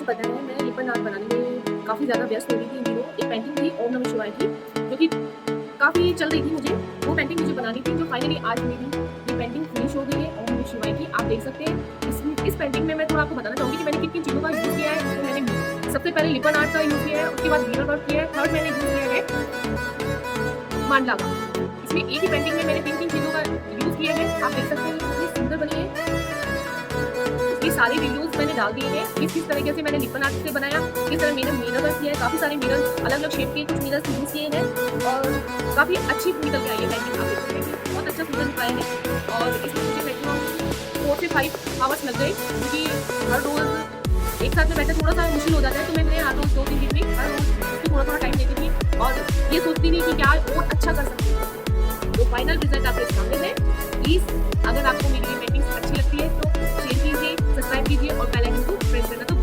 पता है मैं लिपन आर्ट बनाने में काफ़ी ज़्यादा व्यस्त हो गई थी इन दिनों। एक पेंटिंग थी ओम नमः शिवाय की, जो कि काफ़ी चल रही थी मुझे, वो पेंटिंग मुझे बनानी थी, जो फाइनली आज मेरी ये पेंटिंग फिनिश हो गई है ओम नमः शिवाय की। आप देख सकते हैं इस पेंटिंग में मैं थोड़ा आपको बताना चाहूँगी कि मैंने किन किन चीज़ों का यूज़ किया है। तो मैंने सबसे पहले लिपन आर्ट का यूज़ किया है, उसके बाद मिरर वर्क किया है, थर्ड मैंने यूज़ किया है मांडला का। इसमें एक ही पेंटिंग में मैंने तीन चीज़ों का यूज़ किया है। आप देख सकते हैं कितनी सुंदर बनी है। ये सारे वीडियोस मैंने डाल दिए हैं किस तरीके से मैंने लिपन आर्ट से बनाया, किस तरह मैंने मिरर वर्क किया है। काफ़ी सारे मिरर अलग अलग शेप के कुछ मिरर्स यूज़ किए हैं और काफ़ी अच्छी निकल के आई है पेंटिंग। आप देख सकते हैं बहुत अच्छा सुंदर निकला है और इसमें मुझे मैक्सिमम 4 से 5 आवर्स लग गए, क्योंकि हर रोज़ एक साथ में बैठना थोड़ा सा मुश्किल हो जाता है। तो मैंने हर रोज़ 2-3 दिन में हर रोज़ थोड़ा थोड़ा टाइम देती थी और ये सोचती थी कि क्या और अच्छा कर सकती हूँ। तो फाइनल रिजल्ट आपके सामने है। प्लीज़ अगर आपको मेरी ये पेंटिंग्स अच्छी लगती है तो शेयर कीजिए, सब्सक्राइब कीजिए और बेल आइकन को प्रेस करना तो